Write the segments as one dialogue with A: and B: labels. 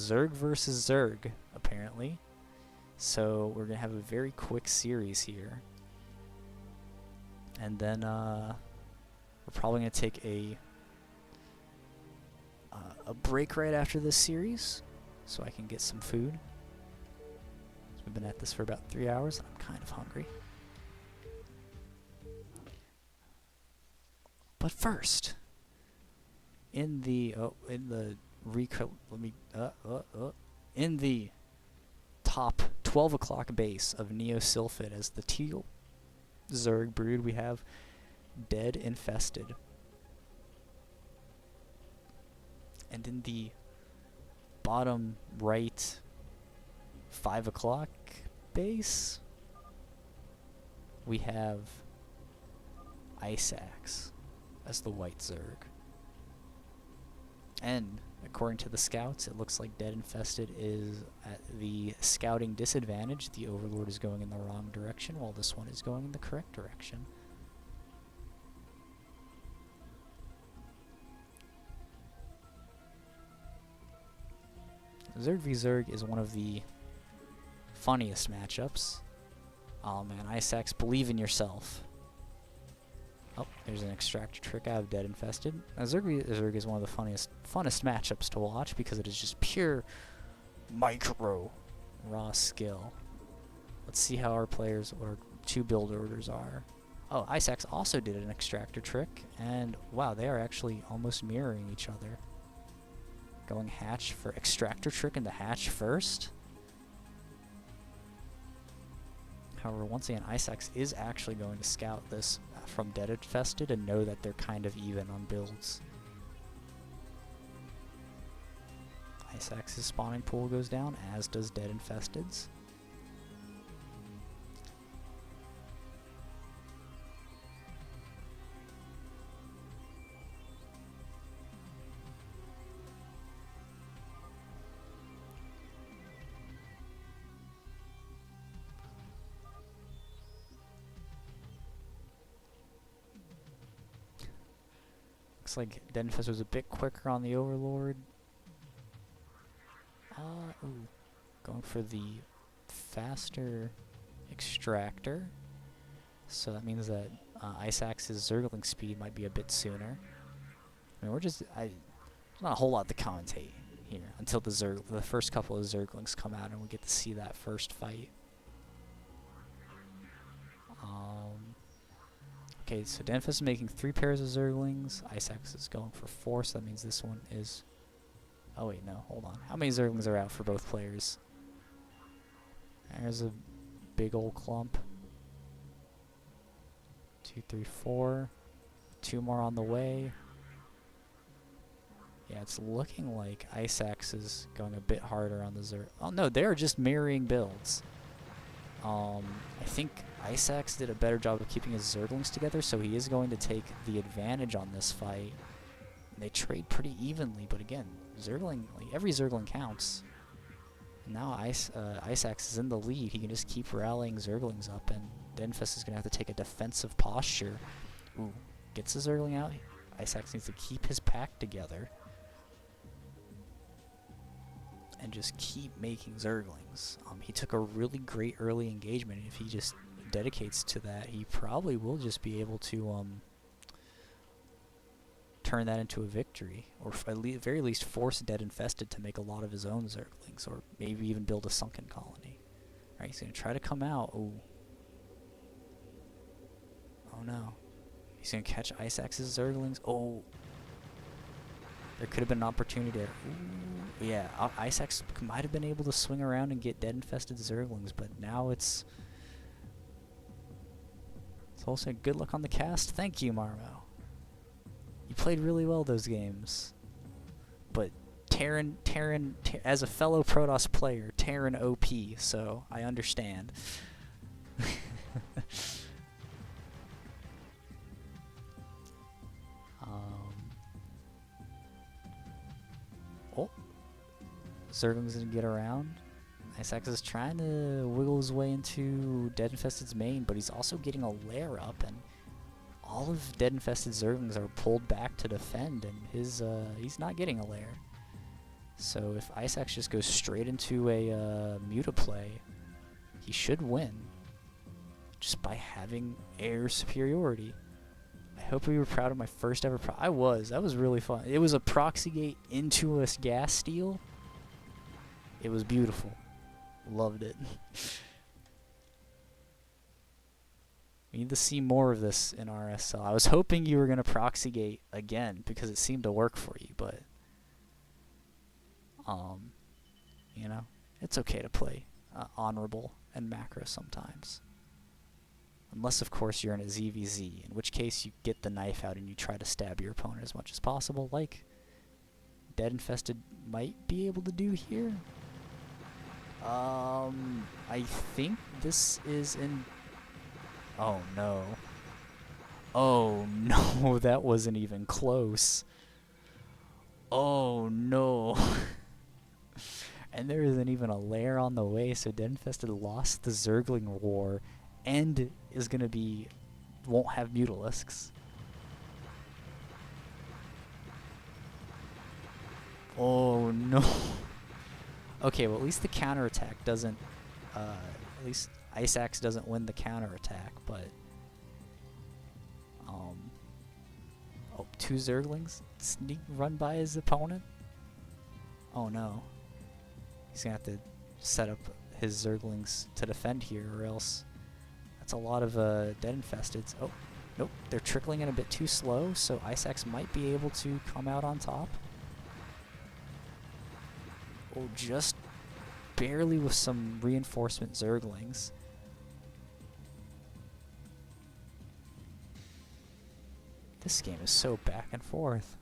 A: Zerg versus Zerg, apparently. So we're going to have a very quick series here. And then we're probably going to take a break right after this series so I can get some food. So we've been at this for about 3 hours and I'm kind of hungry. But first, in the top 12 o'clock base of Neo-Sylphid as the teal Zerg brood, we have Deadinfested. And in the bottom right 5 o'clock base, we have IceAxe as the white Zerg. And according to the scouts, it looks like Deadinfested is at the scouting disadvantage. The Overlord is going in the wrong direction, while this one is going in the correct direction. Zerg v Zerg is one of the funniest matchups. Oh man, IceAxe, believe in yourself. Oh, there's an extractor trick out of Deadinfested. Now, Zerg v Zerg is one of the funnest matchups to watch because it is just pure micro raw skill. Let's see how our players or two build orders are. Oh, IceAxe also did an extractor trick, and wow, they are actually almost mirroring each other. Going hatch for extractor trick into hatch first. However, once again, IceAxe is actually going to scout this from Deadinfested and know that they're kind of even on builds. IceAxe's spawning pool goes down, as does Deadinfested's. Looks like Deadinfested was a bit quicker on the Overlord. Ooh, going for the faster extractor. So that means that IceAxe's Zergling speed might be a bit sooner. I mean, there's not a whole lot to commentate here until the first couple of Zerglings come out and we get to see that first fight. Okay, so Deadinfested is making 3 pairs of Zerglings. IceAxe is going for 4, so that means this one is... Oh wait, no, hold on. How many Zerglings are out for both players? There's a big old clump. 2, 3, 4. 2 more on the way. Yeah, it's looking like IceAxe is going a bit harder on the Zerg. Oh no, they're just mirroring builds. I think IceAxe did a better job of keeping his Zerglings together, so he is going to take the advantage on this fight. And they trade pretty evenly, but again, Zergling, like every Zergling counts. And now IceAxe is in the lead. He can just keep rallying Zerglings up, and Deadinfested is going to have to take a defensive posture. Ooh, gets the Zergling out. IceAxe needs to keep his pack together and just keep making Zerglings. He took a really great early engagement. If he just dedicates to that, he probably will just be able to turn that into a victory, or at very least force Deadinfested to make a lot of his own Zerglings, or maybe even build a sunken colony. Alright, he's going to try to come out. Ooh. Oh no. He's going to catch IceAxe's Zerglings. Oh. There could have been an opportunity there. Ooh, yeah, IceAxe might have been able to swing around and get Deadinfested Zerglings, but now it's also good luck on the cast. Thank you, Marmo. You played really well those games. But Terran, as a fellow Protoss player, Terran OP, so I understand. Oh, Zergling's gonna get around. IceAxe is trying to wiggle his way into Deadinfested's main, but he's also getting a lair up, and all of Deadinfested's Zerglings are pulled back to defend, and his he's not getting a lair. So if IceAxe just goes straight into a Muta play, he should win just by having air superiority. I hope we were proud of my first ever I was. That was really fun. It was a proxy gate into a gas steal. It was beautiful. Loved it. We need to see more of this in RSL. I was hoping you were going to proxy gate again because it seemed to work for you, but you know, it's okay to play honorable and macro sometimes. Unless, of course, you're in a ZVZ, in which case you get the knife out and you try to stab your opponent as much as possible, like Deadinfested might be able to do here. I think this is in... Oh, no. Oh, no, that wasn't even close. Oh, no. And there isn't even a lair on the way, so Deadinfested lost the Zergling War and is going to be... won't have Mutalisks. Oh, no. Okay, well, at least the counterattack doesn't... at least IceAxe doesn't win the counterattack, but... Oh, 2 Zerglings sneak run by his opponent? Oh, no. He's going to have to set up his Zerglings to defend here, or else... That's a lot of Deadinfesteds. Oh, nope. They're trickling in a bit too slow, so IceAxe might be able to come out on top. Oh, just barely with some reinforcement Zerglings. This game is so back and forth.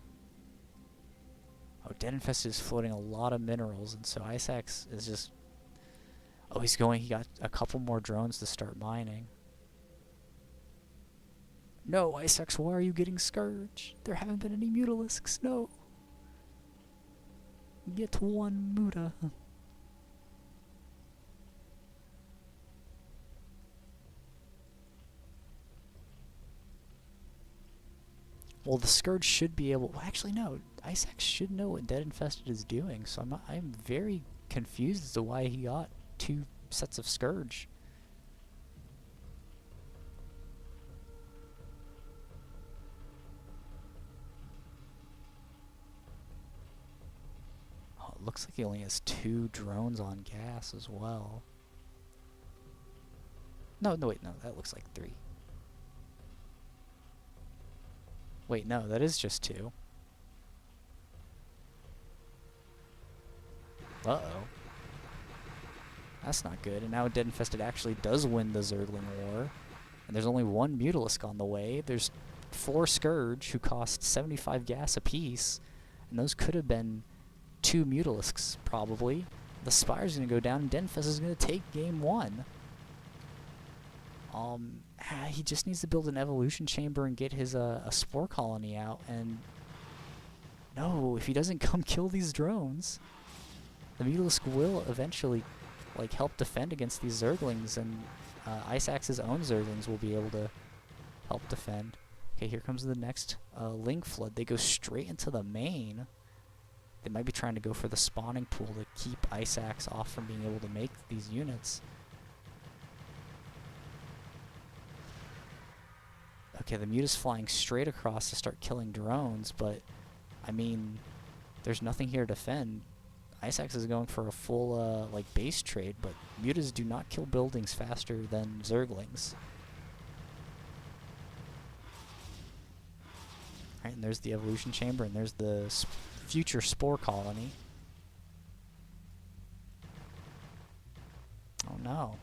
A: Oh, Deadinfested is floating a lot of minerals, and so IceAxe is just... Oh, he got a couple more drones to start mining. No, IceAxe, why are you getting Scourge? There haven't been any Mutalisks, no. Get 1 Muta. Well, the Scourge should be able... Well, actually, no. IceAxe should know what Deadinfested is doing, so I'm very confused as to why he got 2 sets of Scourge. Oh, it looks like he only has 2 drones on gas as well. No, wait, no, that looks like 3. Wait, no, that is just 2. Uh-oh. That's not good. And now Deadinfested actually does win the Zergling War. And there's only 1 Mutalisk on the way. There's 4 Scourge, who cost 75 gas apiece. And those could have been 2 Mutalisks, probably. The Spire's going to go down, and Deadinfested is going to take game 1. He just needs to build an evolution chamber and get his a spore colony out. And no, if he doesn't come kill these drones, the Mutalisk will eventually like help defend against these Zerglings, and IceAxe's own Zerglings will be able to help defend. Okay, here comes the next Link Flood. They go straight into the main. They might be trying to go for the spawning pool to keep IceAxe off from being able to make these units. Okay, the Muta's flying straight across to start killing drones, but, I mean, there's nothing here to defend. IceAxe is going for a full, like, base trade, but Mutas do not kill buildings faster than Zerglings. Alright, and there's the evolution chamber, and there's the future spore colony. Oh, no.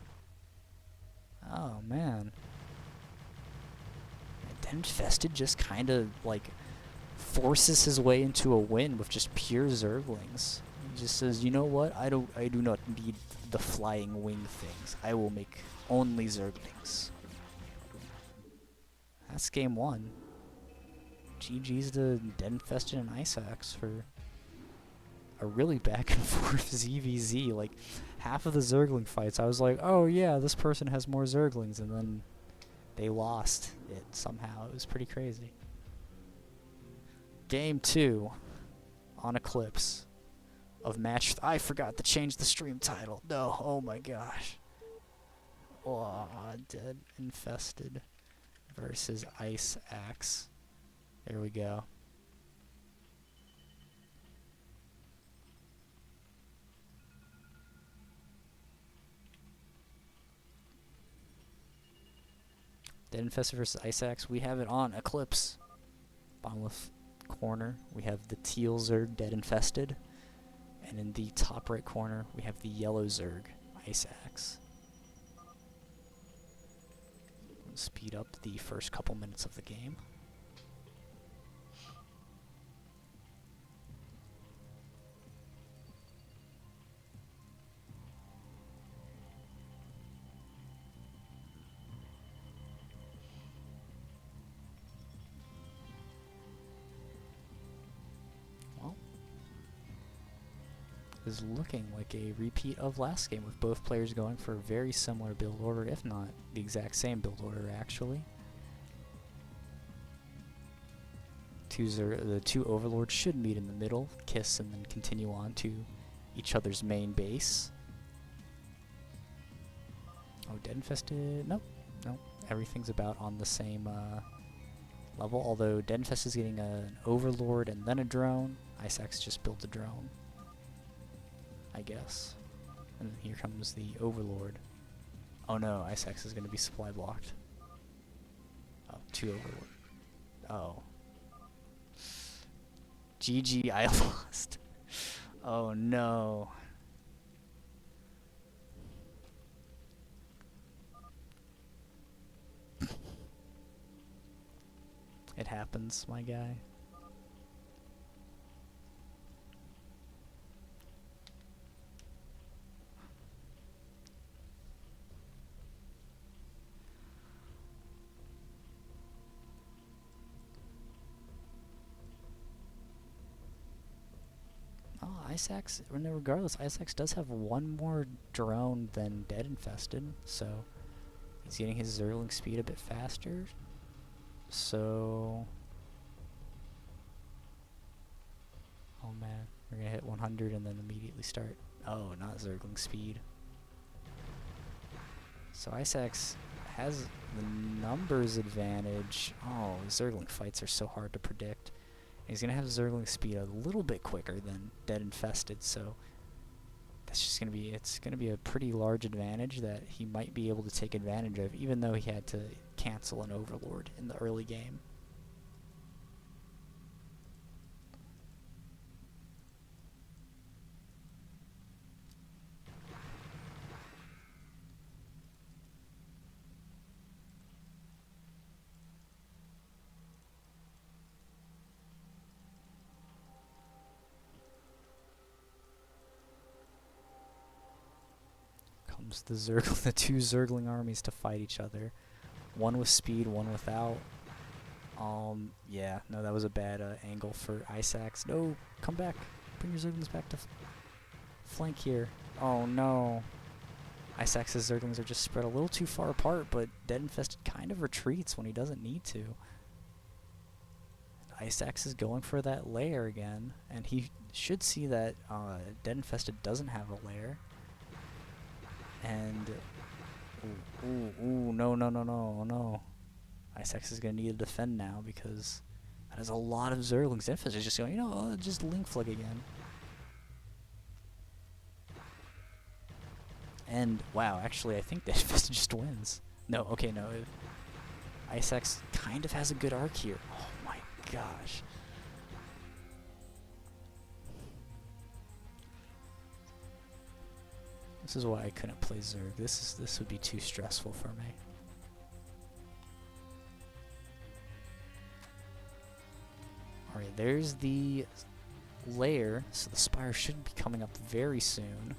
A: Oh, man. Deadinfested just kind of, like, forces his way into a win with just pure Zerglings. He just says, you know what, I do not need the flying wing things. I will make only Zerglings. That's game 1. GG's to Deadinfested and IceAxe for a really back and forth ZVZ. Like, half of the Zergling fights, I was like, oh yeah, this person has more Zerglings, and then they lost it somehow. It was pretty crazy. Game 2 on Eclipse. of match. I forgot to change the stream title. No, oh my gosh. Oh, Deadinfested versus IceAxe. There we go. Deadinfested versus IceAxe. We have it on Eclipse. Bottom left corner, we have the teal Zerg Deadinfested. And in the top right corner, we have the yellow Zerg IceAxe. Speed up the first couple minutes of the game. Well, is looking like a repeat of last game with both players going for a very similar build order, if not the exact same build order actually. The two overlords should meet in the middle, kiss, and then continue on to each other's main base. Oh, Deadinfested? Nope. Nope. Everything's about on the same level, although Deadinfested is getting an overlord and then a drone. IceAxe just built a drone, I guess. And then here comes the overlord. Oh no, IceAxe is going to be supply blocked. Oh, two overlord. Oh. GG, I lost. Oh no. It happens, my guy. Oh, IceAxe, regardless, IceAxe does have one more drone than Deadinfested, so he's getting his Zergling speed a bit faster. So, oh man, we're gonna hit 100 and then immediately start. Oh, not Zergling speed. So IceAxe has the numbers advantage. Oh, Zergling fights are so hard to predict. He's gonna have Zergling speed a little bit quicker than Deadinfested, so that's just it's gonna be a pretty large advantage that he might be able to take advantage of, even though he had to cancel an overlord in the early game. Comes the two Zergling armies to fight each other. One with speed, one without. Yeah, no, that was a bad angle for IceAxe. No, come back. Bring your Zerglings back to flank here. Oh no. IceAxe's Zerglings are just spread a little too far apart, but Deadinfested kind of retreats when he doesn't need to. IceAxe is going for that lair again, and he should see that Deadinfested doesn't have a lair. And no. IceAxe is going to need to defend now because that is a lot of Zerglings. Deadinfested is just going, just link flag again. And, wow, actually, I think Deadinfested just wins. No, okay, no. IceAxe kind of has a good arc here. Oh my gosh. This is why I couldn't play Zerg. This would be too stressful for me. Alright, there's the lair, so the spire should be coming up very soon.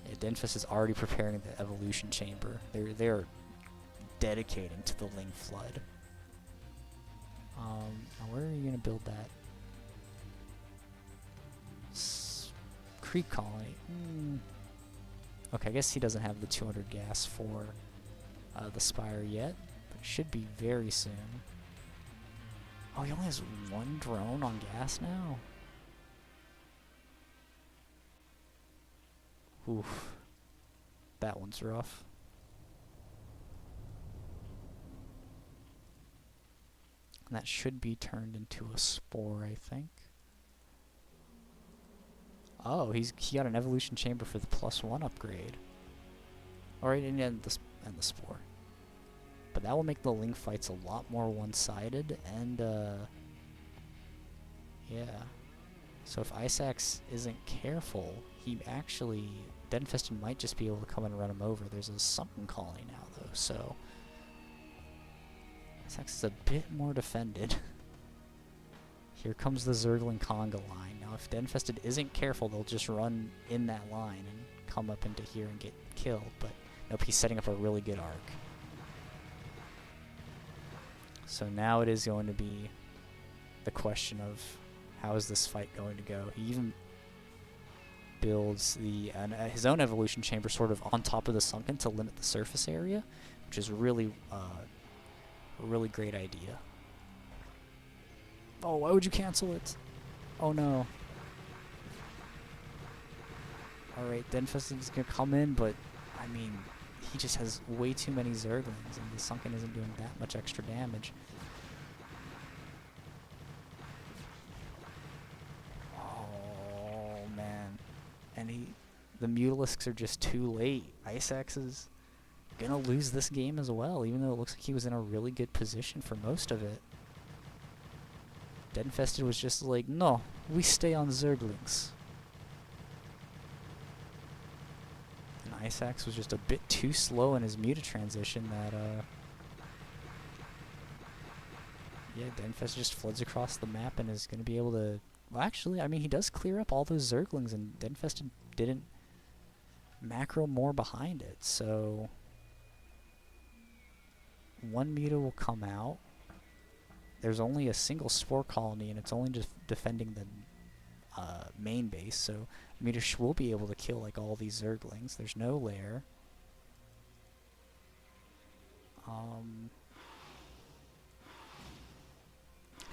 A: Yeah, Deadinfested is already preparing the evolution chamber. They're dedicating to the Ling Flood. Now where are you gonna build that? Creep colony. Okay, I guess he doesn't have the 200 gas for the spire yet, but it should be very soon. Oh, he only has one drone on gas now? Oof. That one's rough. And that should be turned into a spore, I think. Oh, he got an evolution chamber for the +1 upgrade. Alright, and the spore. But that will make the Ling fights a lot more one-sided, and yeah. So if IceAxe isn't careful, he actually, Deadinfested might just be able to come and run him over. There's a sunken colony now, though, so IceAxe is a bit more defended. Here comes the Zergling conga line. Now, if Deadinfested isn't careful, they'll just run in that line and come up into here and get killed. But nope, he's setting up a really good arc. So now it is going to be the question of how is this fight going to go. He even builds his own evolution chamber sort of on top of the sunken to limit the surface area, which is really a really great idea. Oh, why would you cancel it? Oh no. Alright, Deadinfested is going to come in, but I mean, he just has way too many Zerglings, and the sunken isn't doing that much extra damage. Oh man. And the Mutalisks are just too late. IceAxe is gonna lose this game as well, even though it looks like he was in a really good position for most of it. Deadinfested was just like, no, we stay on Zerglings. And IceAxe was just a bit too slow in his muta transition that, yeah, Deadinfested just floods across the map and is going to be able to... Well, actually, I mean, he does clear up all those Zerglings, and Deadinfested didn't macro more behind it, so... One muta will come out. There's only a single spore colony, and it's only just defending the main base, so Muta will be able to kill like all these Zerglings. There's no lair.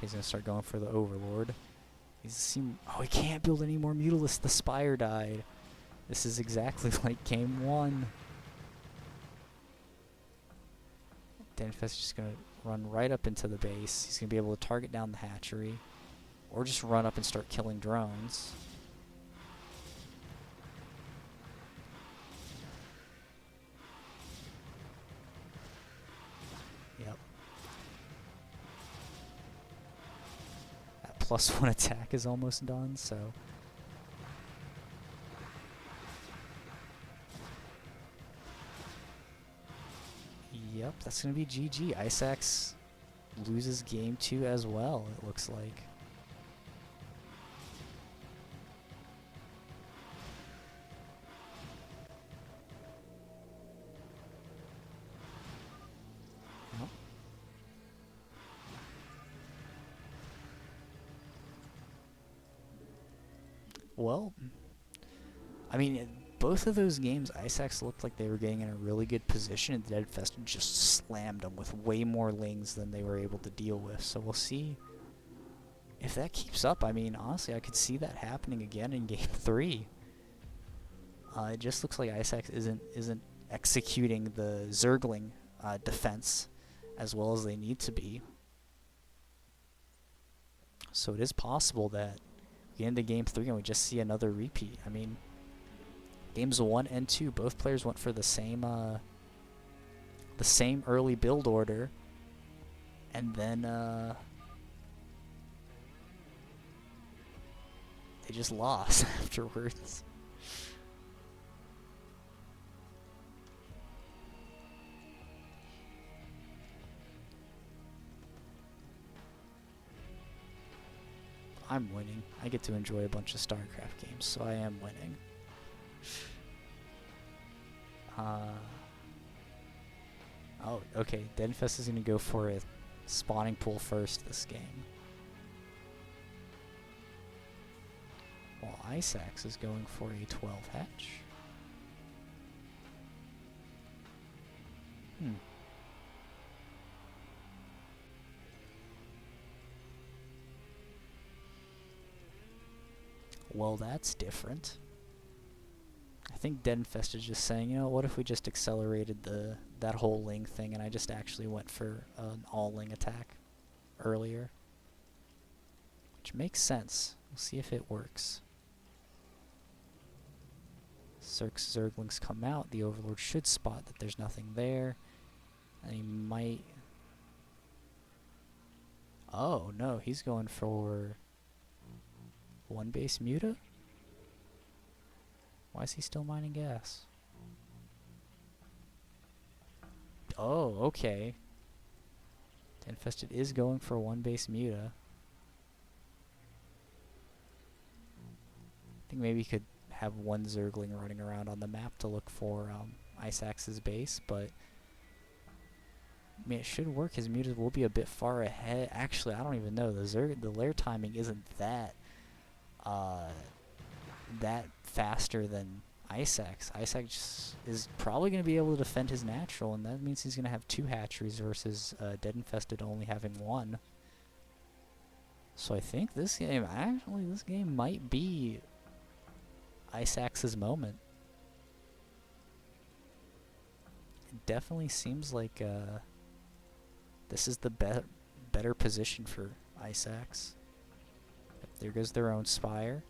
A: He's gonna start going for the Overlord. He can't build any more Mutalisks. The Spire died. This is exactly like game 1. Deadinfested's just gonna run right up into the base. He's gonna be able to target down the hatchery, or just run up and start killing drones. Yep. That +1 attack is almost done, so... Yep, that's going to be GG. IceAxe loses game 2 as well, it looks like. Yep. Well, I mean... Both of those games, IceAxe looked like they were getting in a really good position, and Deadinfested just slammed them with way more Lings than they were able to deal with. So we'll see if that keeps up. I mean, honestly, I could see that happening again in Game 3. It just looks like IceAxe isn't executing the Zergling defense as well as they need to be. So it is possible that we get into Game 3 and we just see another repeat. I mean... Games 1 and 2, both players went for the same early build order, and then they just lost afterwards. I'm winning. I get to enjoy a bunch of StarCraft games, so I am winning. Oh, okay. Deadinfested is going to go for a spawning pool first this game. While IceAxe is going for a 12 hatch. well, that's different. I think Deadinfested is just saying, you know, what if we just accelerated that whole Ling thing and I just actually went for an all-Ling attack earlier? Which makes sense. We'll see if it works. Cirque's Zerglings come out. The Overlord should spot that there's nothing there. And he might... Oh, no, he's going for... one base Muta? Why is he still mining gas? Oh, okay. Deadinfested is going for one base Muta. I think maybe he could have one Zergling running around on the map to look for IceAxe's base, but I mean, it should work. His Mutas will be a bit far ahead. Actually, I don't even know. The lair timing isn't that faster than IceAxe. IceAxe is probably going to be able to defend his natural, and that means he's going to have 2 hatcheries versus Deadinfested only having 1. So I think this game might be IceAxe's moment. It definitely seems like this is the better position for IceAxe. There goes their own Spire.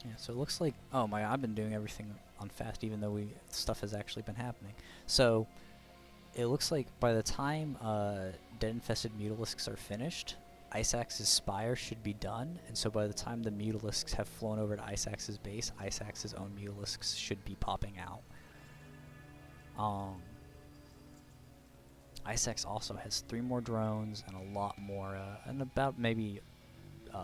A: Yeah, so it looks like, oh my, I've been doing everything on fast even though stuff has actually been happening. So it looks like by the time Dead-Infested Mutalisks are finished, IceAxe's Spire should be done, and so by the time the Mutalisks have flown over to IceAxe's base, IceAxe's own Mutalisks should be popping out. IceAxe also has 3 more drones and a lot more, and about maybe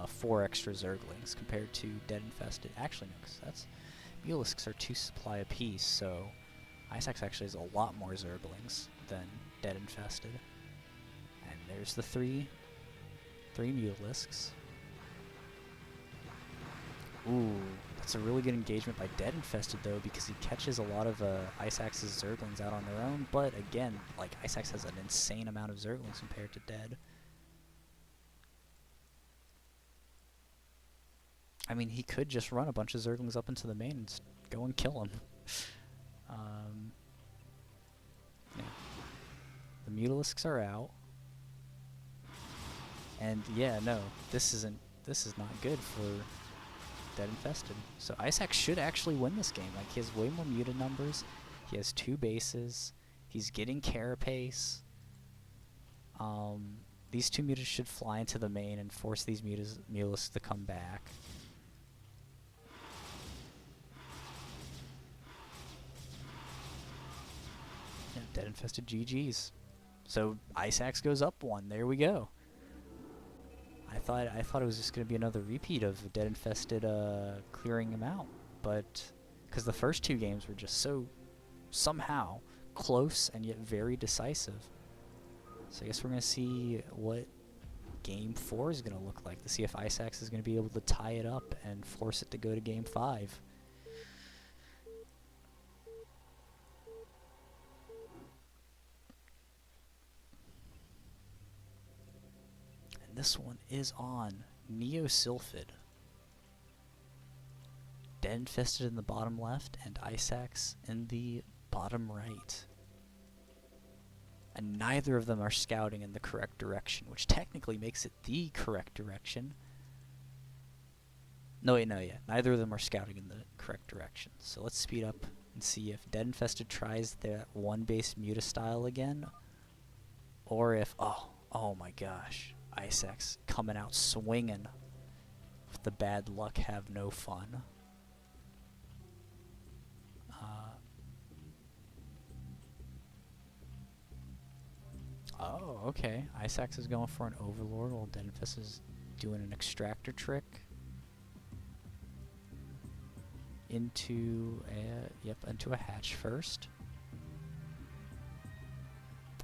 A: 4 extra Zerglings compared to Dead-Infested. Actually, no, because that's Mutalisks are 2 supply apiece, so IceAxe actually has a lot more Zerglings than Dead-Infested. And there's the 3 Mutalisks. Ooh, that's a really good engagement by Dead-Infested though, because he catches a lot of IceAxe's Zerglings out on their own. But again, like IceAxe has an insane amount of Zerglings compared to Dead. I mean, he could just run a bunch of Zerglings up into the main and go and kill him. Yeah. The Mutalisks are out. And yeah, no, this is not good for Dead-Infested. So IceAxe should actually win this game. Like, he has way more muted numbers. He has 2 bases. He's getting Carapace. These 2 mutas should fly into the main and force these Mutalisks to come back. Yeah, Dead-Infested GG's. So IceAxe goes up 1. There we go. I thought it was just going to be another repeat of Dead-Infested clearing him out, but because the first 2 games were just so somehow close and yet very decisive. So I guess we're going to see what Game 4 is going to look like, to see if IceAxe is going to be able to tie it up and force it to go to Game 5. This one is on Neosylphid. Dead-Infested in the bottom left and IceAxe in the bottom right. And neither of them are scouting in the correct direction, which technically makes it the correct direction. No, wait, no, yeah. Neither of them are scouting in the correct direction. So let's speed up and see if Dead-Infested tries that 1 base Muta style again, or if, oh my gosh. IceAxe coming out swinging with the bad luck have no fun. Oh, okay. IceAxe is going for an Overlord while Deadinfested is doing an extractor trick. Into a hatch first.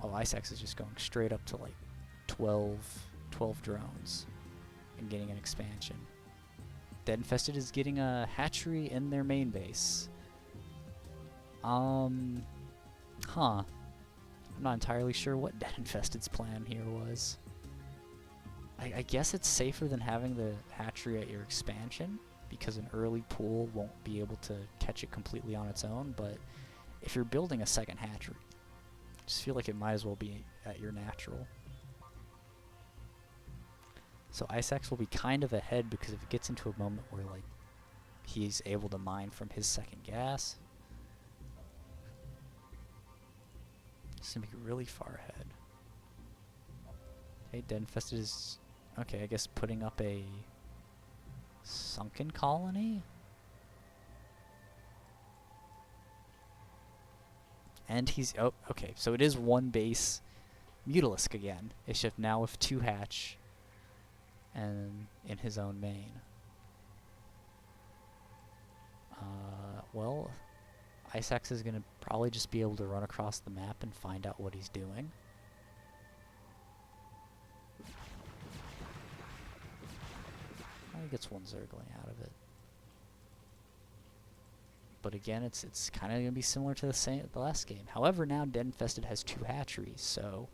A: Oh, IceAxe is just going straight up to like 12 drones and getting an expansion. Deadinfested is getting a hatchery in their main base. I'm not entirely sure what Deadinfested's plan here was. I guess it's safer than having the hatchery at your expansion, because an early pool won't be able to catch it completely on its own, but if you're building a second hatchery, I just feel like it might as well be at your natural. So IceAxe will be kind of ahead, because if it gets into a moment where like he's able to mine from his second gas, it's gonna be really far ahead. Okay, Deadinfested is okay, I guess putting up a sunken colony? And he's, oh, okay, so it is one base Mutalisk again. It's just now with 2 hatch and in his own main. Well, IceAxe is going to probably just be able to run across the map and find out what he's doing. He gets 1 Zergling out of it. But again, it's kind of going to be similar to the last game. However, now Deadinfested has 2 hatcheries, so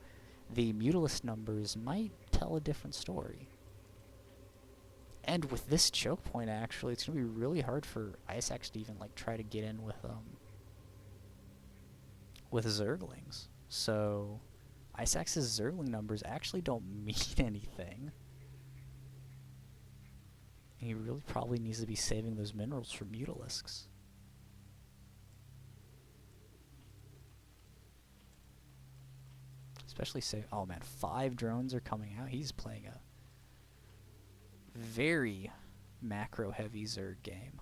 A: the Mutalisk numbers might tell a different story. And with this choke point, actually, it's going to be really hard for IceAxe to even like try to get in with Zerglings. So IceAxe's Zergling numbers actually don't mean anything. And he really probably needs to be saving those minerals for Mutalisks. Especially say, oh man, 5 drones are coming out. He's playing a very macro-heavy Zerg game.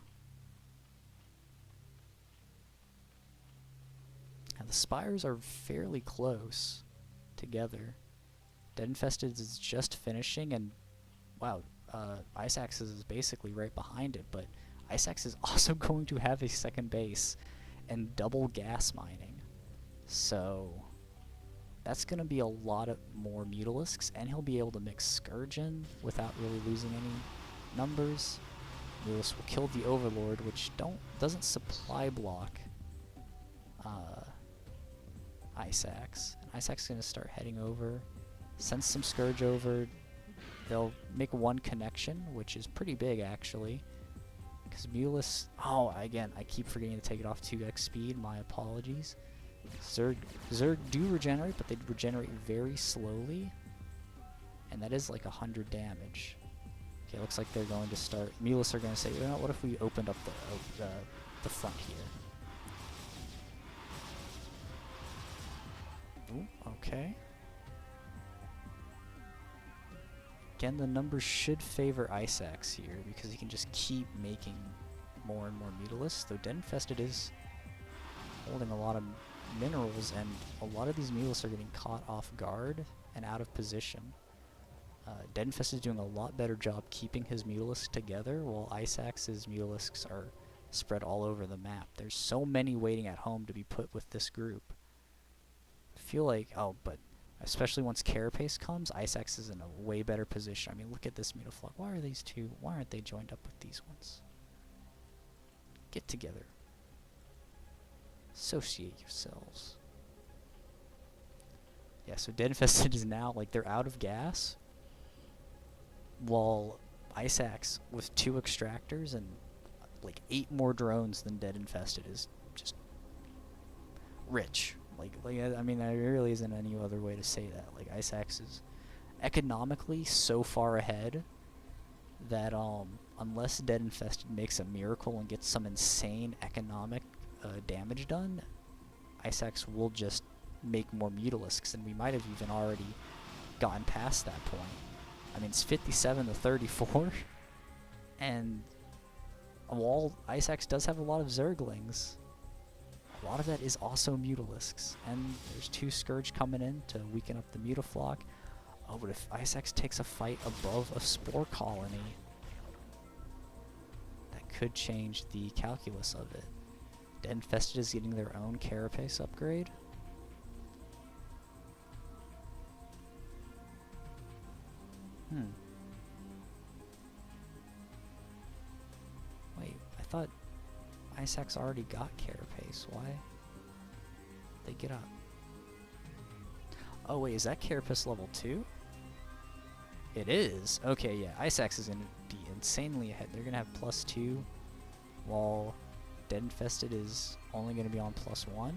A: And the spires are fairly close together. Deadinfested is just finishing, and wow, IceAxe is basically right behind it, but IceAxe is also going to have a second base and double gas mining. So that's going to be a lot of more Mutalisks, and he'll be able to mix Scourge in without really losing any numbers. Mutalisk will kill the Overlord, which doesn't supply block IceAxe. And IceAxe is going to start heading over, send some Scourge over. They'll make 1 connection, which is pretty big actually. Because Mutalisk, oh, again, I keep forgetting to take it off 2x speed, my apologies. Zerg do regenerate, but they regenerate very slowly. And that is like 100 damage. Okay, looks like they're going to start, Mutalisk are going to say, you know, what if we opened up the front here? Ooh, okay. Again, the numbers should favor IceAxe here, because he can just keep making more and more Mutalisks, though Deadinfested is holding a lot of minerals, and a lot of these Mutalisks are getting caught off guard and out of position. Deadinfested is doing a lot better job keeping his Mutalisks together, while IceAxe's Mutalisks are spread all over the map. There's so many waiting at home to be put with this group. I feel like, oh, but especially once Carapace comes, IceAxe is in a way better position. I mean, look at this Mutaflock. Why are these two? Why aren't they joined up with these ones? Get together. Associate yourselves. Yeah, so Deadinfested is now, like, they're out of gas, while IceAxe, with 2 extractors and, like, 8 more drones than Deadinfested, is just rich. Like, I mean, there really isn't any other way to say that. Like, IceAxe is economically so far ahead that unless Deadinfested makes a miracle and gets some insane economic damage done, IceAxe will just make more Mutalisks, and we might have even already gotten past that point. I mean, it's 57 to 34, and while IceAxe does have a lot of Zerglings, a lot of that is also Mutalisks, and there's 2 Scourge coming in to weaken up the Mutaflock. Oh, but if IceAxe takes a fight above a Spore Colony, that could change the calculus of it. Deadinfested is getting their own Carapace upgrade. Wait, I thought IceAxe already got Carapace. Why? They get up. Oh wait, is that Carapace level 2? It is. Okay, yeah. IceAxe is gonna be insanely ahead. They're gonna have +2, while Deadinfested is only gonna be on +1.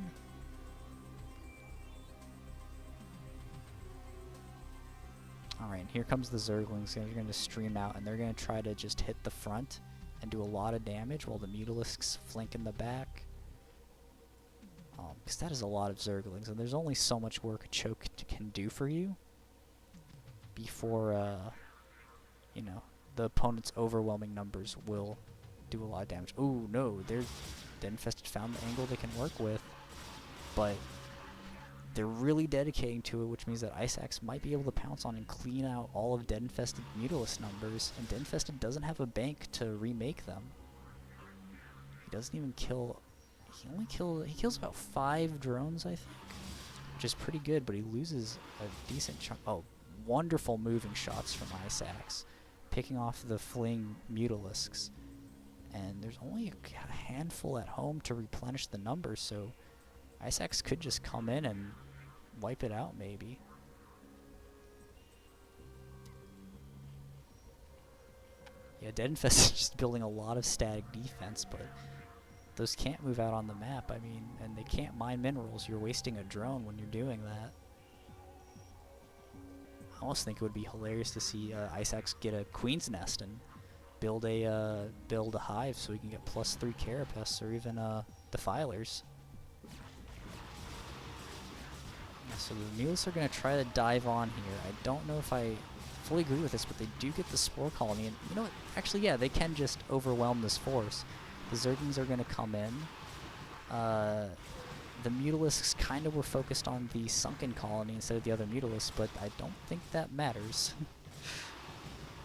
A: Alright, here comes the Zerglings. They're gonna stream out, and they're gonna try to just hit the front and do a lot of damage while the Mutalisks flank in the back. Because that is a lot of Zerglings, and there's only so much work a choke can do for you before, you know, the opponent's overwhelming numbers will do a lot of damage. Ooh, no, they're Deadinfested found the angle they can work with, but they're really dedicating to it, which means that IceAxe might be able to pounce on and clean out all of Deadinfested Mutalist numbers, and Deadinfested doesn't have a bank to remake them. He doesn't even kill... He kills about 5 drones, I think, which is pretty good, but he loses a decent chunk. Oh, wonderful moving shots from IceAxe, picking off the fleeing Mutalisks. And there's only a handful at home to replenish the numbers, so IceAxe could just come in and wipe it out, maybe. Yeah, Deadinfested is just building a lot of static defense, but those can't move out on the map, I mean, and they can't mine minerals. You're wasting a drone when you're doing that. I almost think it would be hilarious to see IceAxe get a Queen's Nest and build a hive so we can get +3 Carapace or even Defilers. Yeah, so the Mules are going to try to dive on here. I don't know if I fully agree with this, but they do get the Spore Colony, and you know what? Actually, yeah, they can just overwhelm this force. The Zerglings are going to come in. The Mutalisks kind of were focused on the Sunken Colony instead of the other Mutalisks, but I don't think that matters.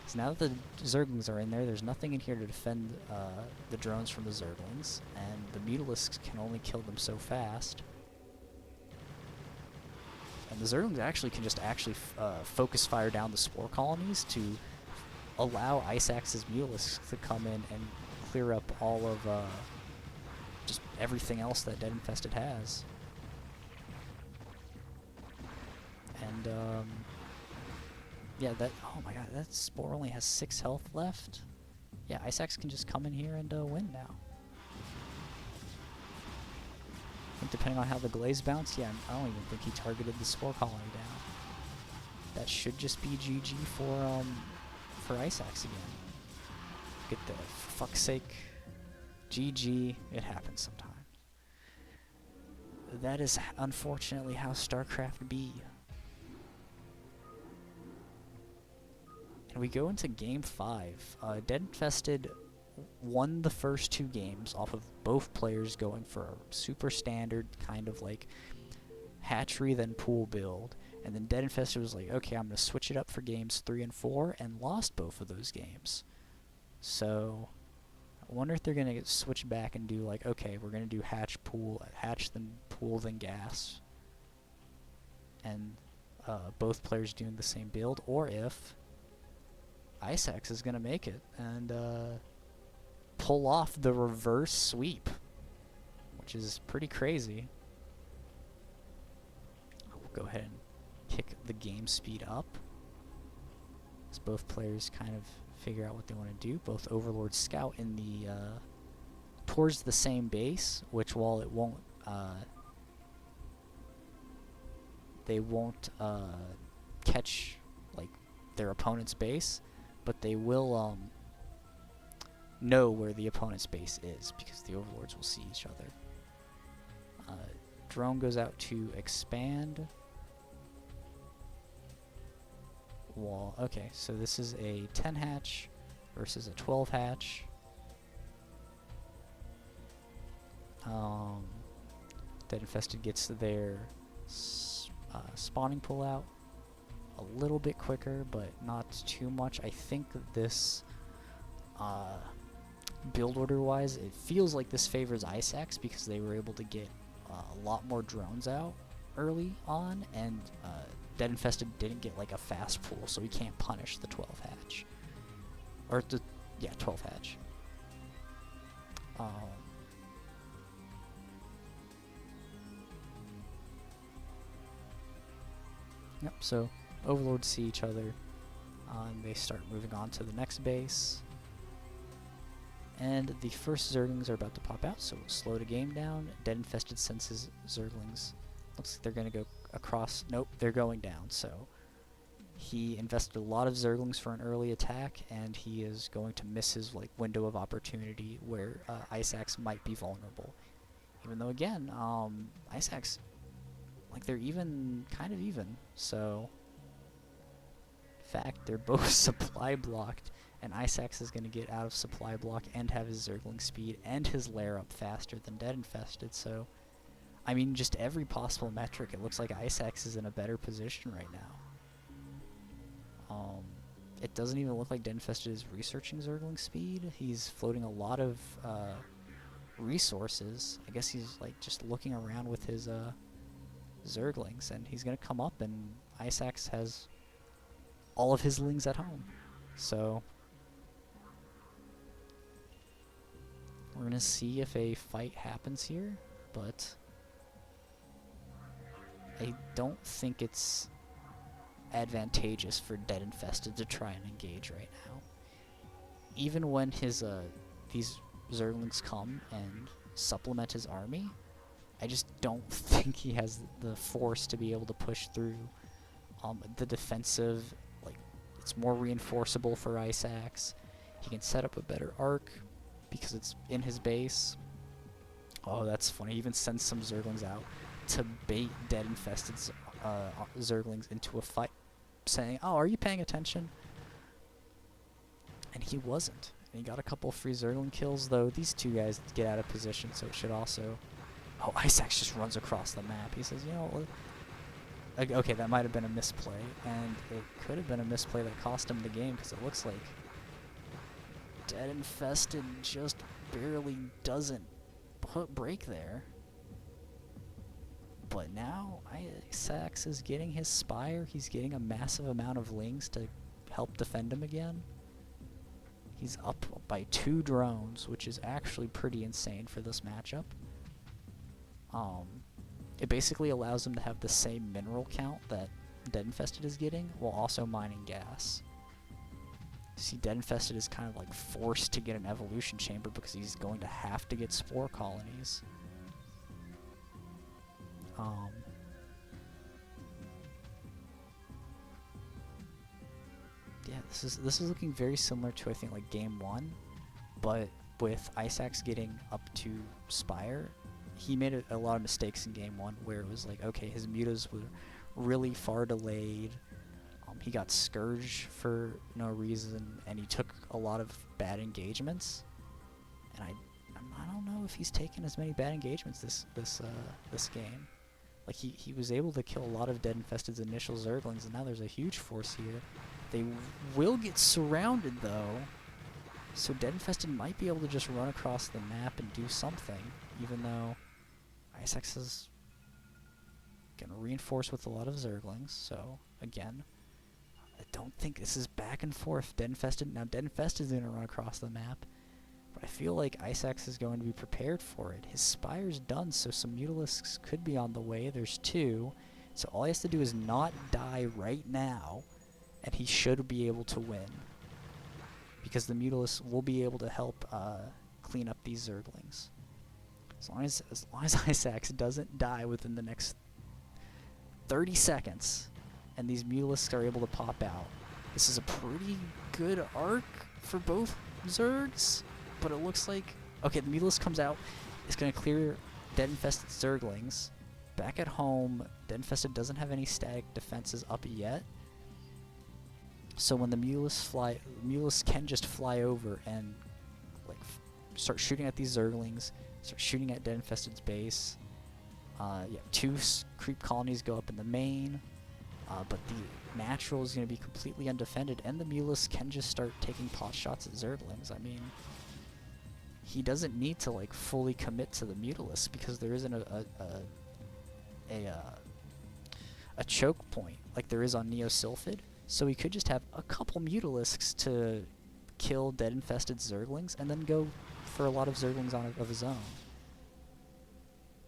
A: So now that the Zerglings are in there, there's nothing in here to defend the drones from the Zerglings, and the Mutalisks can only kill them so fast. And the Zerglings actually can just focus fire down the Spore Colonies to allow IceAxe's Mutalisks to come in and clear up all of just everything else that Deadinfested has. And yeah, that, oh my god, that Spore only has 6 health left. Yeah, IceAxe can just come in here and win now. I think depending on how the Glaze bounced, yeah, I don't even think he targeted the Spore Colony down. That should just be GG for IceAxe again. Get the, for fuck's sake, GG, it happens sometimes. That is unfortunately how StarCraft be. And we go into Game 5. Deadinfested won the first 2 games off of both players going for a super standard kind of like hatchery then pool build. And then Deadinfested was like, okay, I'm going to switch it up for games 3 and 4, and lost both of those games. So I wonder if they're going to switch back and do like, okay, we're going to do hatch then pool then gas. And both players doing the same build, or if IceAxe is going to make it and pull off the reverse sweep, which is pretty crazy. We'll go ahead and kick the game speed up as both players kind of figure out what they want to do. Both Overlords scout in the towards the same base, which while it won't they won't catch like their opponent's base, but they will know where the opponent's base is because the Overlords will see each other. Drone goes out to expand. Wall. Okay, so this is a 10 hatch versus a 12 hatch. Deadinfested gets their spawning pull out a little bit quicker, but not too much. I think that this build order wise, it feels like this favors IceAxe because they were able to get a lot more drones out early on, and Deadinfested didn't get like a fast pool, so he can't punish the 12 hatch. Or the, yeah, 12 hatch. Yep, so Overlords see each other, and they start moving on to the next base. And the first Zerglings are about to pop out, so we'll slow the game down. Deadinfested senses Zerglings. Looks like they're going to go across. Nope, they're going down, so he invested a lot of Zerglings for an early attack, and he is going to miss his like window of opportunity where IceAxe might be vulnerable. Even though, again, IceAxe, like, they're even, kind of even, so in fact, they're both supply blocked, and IceAxe is going to get out of supply block and have his Zergling speed and his lair up faster than Deadinfested, so I mean, just every possible metric, it looks like IceAxe is in a better position right now. It doesn't even look like Deadinfested is researching Zergling speed. He's floating a lot of resources. I guess he's like just looking around with his Zerglings, and he's gonna come up, and IceAxe has all of his lings at home. So we're gonna see if a fight happens here, but I don't think it's advantageous for Deadinfested to try and engage right now. Even when his these Zerglings come and supplement his army, I just don't think he has the force to be able to push through the defensive. Like, it's more reinforceable for IceAxe. He can set up a better arc because it's in his base. Oh, that's funny. He even sends some Zerglings out to bait Deadinfested's Zerglings into a fight, saying, "Oh, are you paying attention?" And he wasn't. And he got a couple free Zergling kills, though these two guys get out of position, so it should also... Oh, IceAxe just runs across the map. He says, you know, okay, that might have been a misplay, and it could have been a misplay that cost him the game, because it looks like Deadinfested just barely doesn't break there. But now IceAxe is getting his Spire. He's getting a massive amount of lings to help defend him again. He's up by 2 drones, which is actually pretty insane for this matchup. It basically allows him to have the same mineral count that Deadinfested is getting, while also mining gas. See, Deadinfested is kind of like forced to get an evolution chamber because he's going to have to get spore colonies. Yeah, this is looking very similar to, I think, like game 1, but with IceAxe getting up to Spire. He made a lot of mistakes in game 1 where it was like, okay, his mutas were really far delayed. He got Scourge for no reason, and he took a lot of bad engagements. And I don't know if he's taken as many bad engagements this game. Like, he was able to kill a lot of Deadinfested's initial Zerglings, and now there's a huge force here. They will get surrounded, though, so Deadinfested might be able to just run across the map and do something, even though IceAxe is going to reinforce with a lot of Zerglings. So, again, I don't think this is back and forth. Deadinfested, now Deadinfested is going to run across the map, but I feel like IceAxe is going to be prepared for it. His Spire's done, so some Mutalisks could be on the way. There's 2, so all he has to do is not die right now, and he should be able to win, because the Mutalisks will be able to help clean up these Zerglings. As long as IceAxe doesn't die within the next 30 seconds, and these Mutalisks are able to pop out, this is a pretty good arc for both Zergs. But it looks like, okay, the Mutalisk comes out, it's going to clear Deadinfested Zerglings. Back at home, Deadinfested doesn't have any static defenses up yet. So when the Mutalisks can just fly over and like start shooting at these Zerglings, start shooting at Deadinfested's base. Yeah, 2 creep colonies go up in the main, but the natural is going to be completely undefended, and the Mutalisks can just start taking pot shots at Zerglings. I mean, he doesn't need to like fully commit to the Mutalisks because there isn't a choke point. like there is on Neosylphid, so he could just have a couple Mutalisks to kill Dead-infested Zerglings, and then go for a lot of Zerglings of his own.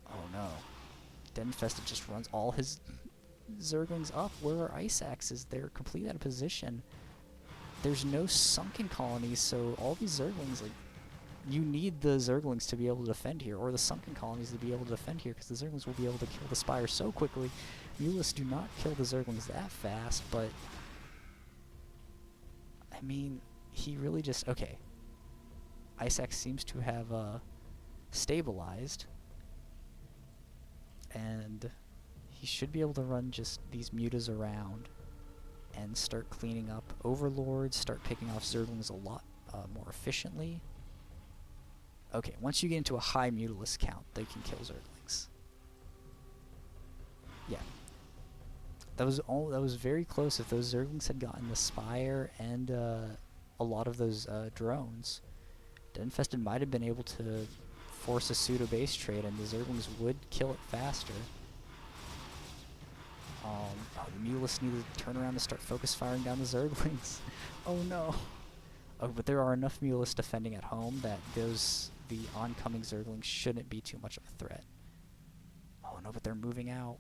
A: Oh no. Dead-infested just runs all his Zerglings up. Where are IceAxes? They're completely out of position. There's no sunken colonies, so all these Zerglings, like, you need the Zerglings to be able to defend here, or the sunken colonies to be able to defend here, because the Zerglings will be able to kill the Spire so quickly. Mutalisks do not kill the Zerglings that fast, but I mean, he really just... Okay. IceAxe seems to have stabilized, and he should be able to run just these mutas around and start cleaning up Overlords, start picking off Zerglings a lot more efficiently. Okay, once you get into a high Mutalisk count, they can kill Zerglings. Yeah. That was very close. If those Zerglings had gotten the Spire and a lot of those drones, Deadinfested might have been able to force a pseudo base trade, and the Zerglings would kill it faster. The Mutalisks needed to turn around and start focus firing down the Zerglings. Oh no. Oh, but there are enough Mutalisks defending at home that the oncoming Zerglings shouldn't be too much of a threat. Oh no, but they're moving out.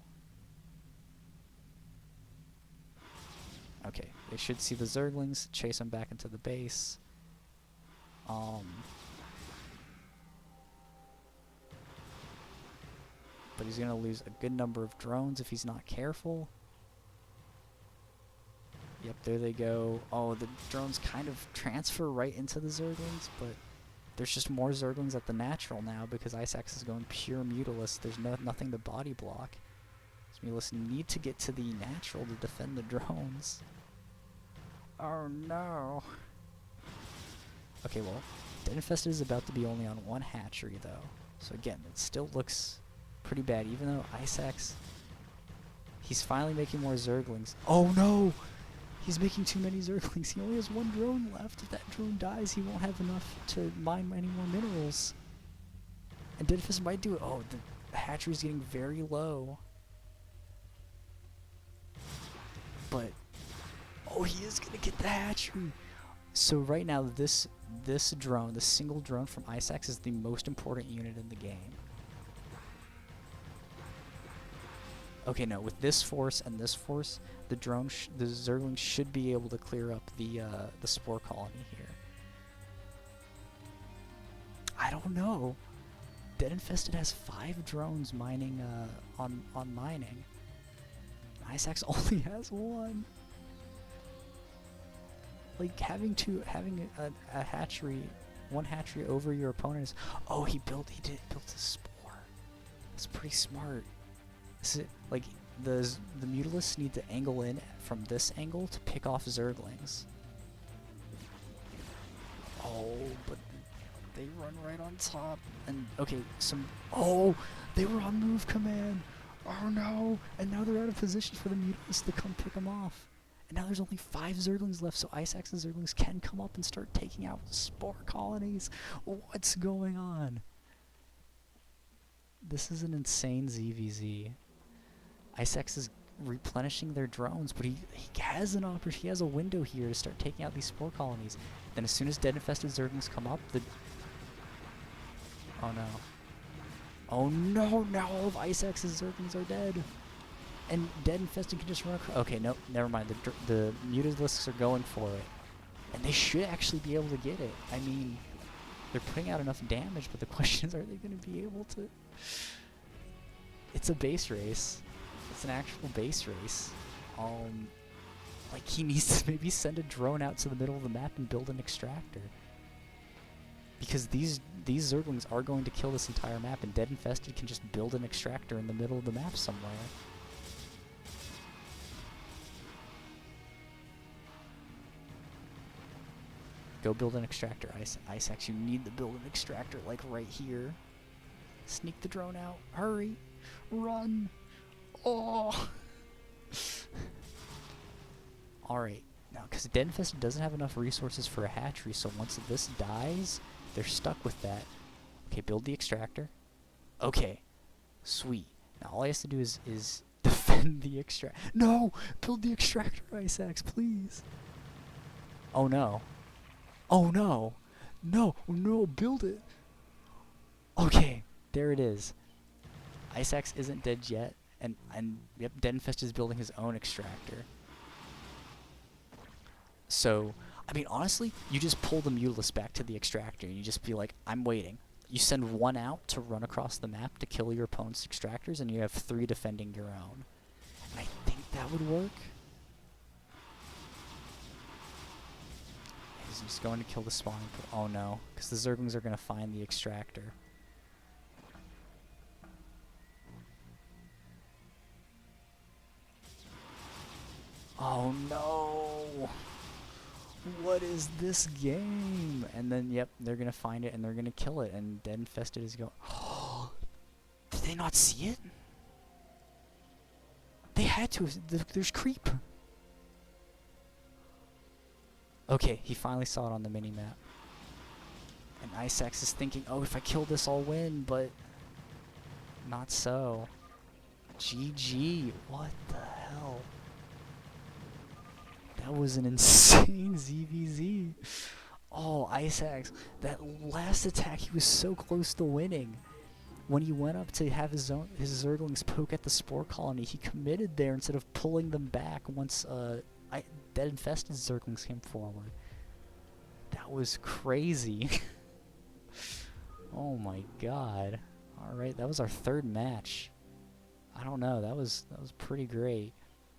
A: Okay, they should see the Zerglings, chase them back into the base. But he's going to lose a good number of drones if he's not careful. Yep, there they go. Oh, the drones kind of transfer right into the Zerglings, but there's just more Zerglings at the natural now because IceAxe is going pure Mutalist. There's nothing to body block. So Mutalists need to get to the natural to defend the drones. Oh no. Okay, well, Deadinfested is about to be only on one hatchery though. So again, it still looks pretty bad, even though IceAxe, he's finally making more Zerglings. Oh no! He's making too many Zerglings. He only has one drone left. If that drone dies, he won't have enough to mine any more minerals. And Deadinfested might do it. Oh, the hatchery's getting very low. But, oh, he is gonna get the hatchery. So right now, this drone, the single drone from IceAxe, is the most important unit in the game. Okay, no, with this force and this force, the Zerglings should be able to clear up the spore colony here. I don't know. Deadinfested has 5 drones mining on mining. IceAxe only has 1. Like having a hatchery, one hatchery over your opponent is. Oh, he built a spore. That's pretty smart. Is it like the Mutalisks need to angle in from this angle to pick off Zerglings? Oh, but they run right on top. And okay, oh, they were on move command. Oh no! And now they're out of position for the Mutalisks to come pick them off. And now there's only 5 Zerglings left, so IceAxe's Zerglings can come up and start taking out spore colonies. What's going on? This is an insane ZVZ. IceAxe is replenishing their drones, but he has an opportunity. He has a window here to start taking out these spore colonies. Then as soon as Dead-infested Zerglings come up, oh no. Oh no, now all of IceAxe's Zerglings are dead. And Dead-infested can just run across. Okay, no, never mind. The Mutalisks are going for it. And they should actually be able to get it. I mean, they're putting out enough damage, but the question is, are they going to be able to? It's a base race. It's an actual base race. Like, he needs to maybe send a drone out to the middle of the map and build an extractor. Because these Zerglings are going to kill this entire map, and Dead-infested can just build an extractor in the middle of the map somewhere. Go build an extractor, IceAxe. You need to build an extractor, like right here. Sneak the drone out. Hurry. Run. Oh. Alright. Now, because Deadinfested doesn't have enough resources for a hatchery, so once this dies, they're stuck with that. Okay, build the extractor. Okay. Sweet. Now, all he has to do is defend defend the extract. No! Build the extractor, IceAxe, please. Oh no. Oh no! No! No! Build it! Okay, there it is. IceAxe isn't dead yet, and yep, Deadinfested is building his own extractor. So, I mean, honestly, you just pull the Mutalist back to the extractor, and you just be like, I'm waiting. You send one out to run across the map to kill your opponent's extractors, and you have 3 defending your own. And I think that would work. He's just going to kill the spawning pool. Oh no, because the Zerglings are going to find the extractor. Oh no! What is this game? And then, yep, they're gonna find it and they're gonna kill it. And Deadinfested is going. Did they not see it? They had to. There's creep. Okay, he finally saw it on the minimap. And IceAxe is thinking, oh, if I kill this, I'll win, but not so. GG. What the hell? That was an insane ZVZ. Oh, IceAxe. That last attack, he was so close to winning. When he went up to have his Zerglings poke at the Spore Colony, he committed there instead of pulling them back once Deadinfested Zerglings came forward. That was crazy. Oh my god. Alright, that was our 3rd match. I don't know, that was pretty great.